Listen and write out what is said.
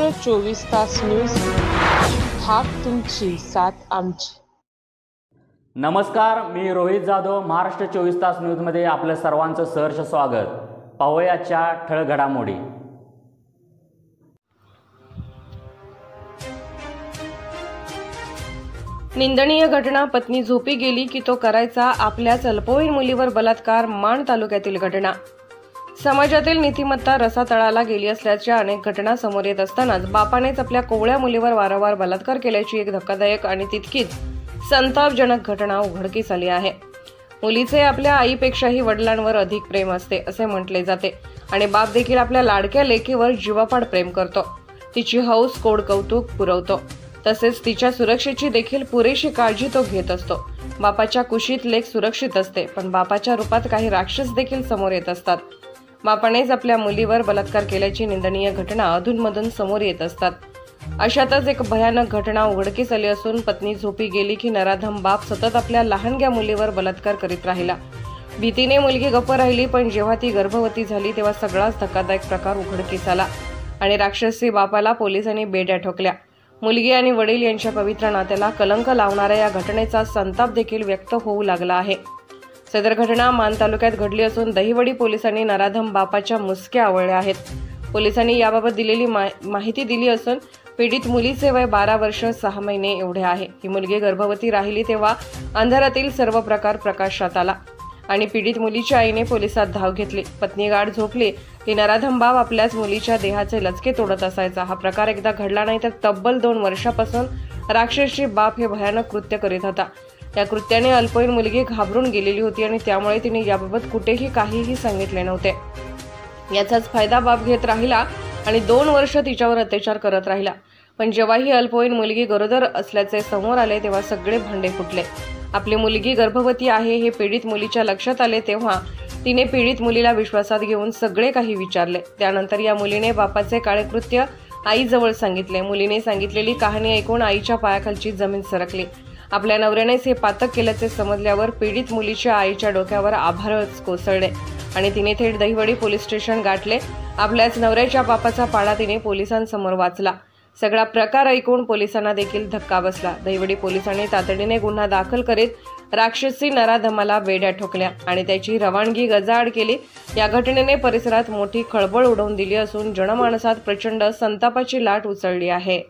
महाराष्ट्र 24 तास न्यूज, हाक तुमची साथ आमची। नमस्कार, मी रोहित जाधव। महाराष्ट्र 24 तास न्यूजमध्ये आपलं सर्वांचं सहर्ष स्वागत। पाहूया आजच्या ठळक घडामोडी। निंदनीय घटना, पत्नी झोपी गेली की तो करायचा आपल्याच अल्पवयीन मुलीवर बलात्कार। माण तालुक्यातील घटना। समाजातील नीतिमत्ता रसातळाला गेली असल्याच्या अनेक घटना समोर येत असतानाच बापानेच आपल्या कोवळ्या मुलीवर वारंवार बलात्कार केल्याची एक धक्कादायक आणि तितकीच संतापजनक घटना उघडकीस आली आहे। मुलीचे आपल्या आईपेक्षाही वडिलांवर अधिक प्रेम असते असे म्हटले जाते आणि बाप देखील आपल्या लाडक्या लेकीवर जीवापाड प्रेम करतो, तिची हौस कोड कौतुक पुरवतो, तसेच तिच्या सुरक्षेची देखील पुरेशी काळजी तो घेत असतो। बापाच्या कुशीत लेक सुरक्षित असते, पण बापाच्या रूपात काही राक्षस देखील समोर येत असतात। बापानेच आपल्या मुलीवर बलात्कार केल्याची निंदनीय घटना अधूनमधून समोर येत असतात। अशातच एक भयानक घटना उघडकीस आली असून पत्नी झोपी गेली की नराधम बाप सतत आपल्या लहानग्या मुलीवर बलात्कार करीत राहिला। भीतीने मुलगी गप्प राहिली, पण जेव्हा ती गर्भवती झाली तेव्हा सगळाच धक्कादायक प्रकार उघडकीस आला आणि राक्षसी बापाला पोलिसांनी बेड्या ठोकल्या। मुलगी आणि वडील यांच्या पवित्र नात्याला कलंक लावणाऱ्या या घटनेचा संताप देखील व्यक्त होऊ लागला आहे। सदर घटना मान तालुक्यात घडली असून दहिवडी पोलिसांनी नराधम बापाच्या मुसक्या आवळल्या आहेत। पोलिसांनी याबाबत दिलेली माहिती दिली असून पीडित मुलीचे वय 12 वर्ष 6 महिने एवढे आहे। ही मुलगी गर्भवती राहिली तेव्हा अंधारातील सर्व प्रकार प्रकाशात आला आणि पीडित मुलीच्या आईने पोलिसात धाव घेतली। पत्नी गाढ झोपली की नराधम बाप आपल्याच मुलीच्या देहाचे लचके तोडत असायचा। हा प्रकार एकदा घडला नाही तर तब्बल 2 वर्षापासून राक्षसी बाप हे भयानक कृत्य करीत होता। या कृत्याने अल्पवयीन मुलगी घाबरून गेलेली होती आणि त्यामुळे तिने याबाबत कुठेही काहीही सांगितले नव्हते। याचाच फायदा बाप घेत राहिला आणि 2 वर्ष तिच्यावर अत्याचार करत राहिला। पण जेव्हा ही अल्पवयीन मुलगी गरोदर असल्याचे समोर आले तेव्हा सगळे भांडे फुटले। आपली मुलगी गर्भवती आहे हे पीडित मुलीच्या लक्षात आले तेव्हा तिने पीडित मुलीला विश्वासात घेऊन सगळे काही विचारले। त्यानंतर या मुलीने बापाचे काळे कृत्य आईजवळ सांगितले। मुलीने सांगितलेली कहाणी ऐकून आईच्या पायाखालची जमीन सरकली। आपल्या नवऱ्यानेच हे पातक केल्याचे समजल्यावर पीडित मुलीच्या आईच्या डोक्यावर आभाळच कोसळले आणि तिने थेट दहिवडी पोलीस स्टेशन गाठले। आपल्याच नवऱ्याच्या पापाचा पाडा तिने पोलिसांसमोर वाचला। सगळा प्रकार ऐकून पोलिसांना देखील धक्का बसला। दहिवडी पोलिसांनी तातडीने गुन्हा दाखल करीत राक्षसी नराधमाला बेड्या ठोकल्या आणि त्याची रवानगी गजाआड केली। या घटनेने परिसरात मोठी खळबळ उडवून दिली असून जनमानसात प्रचंड संतापाची लाट उसळली आहे।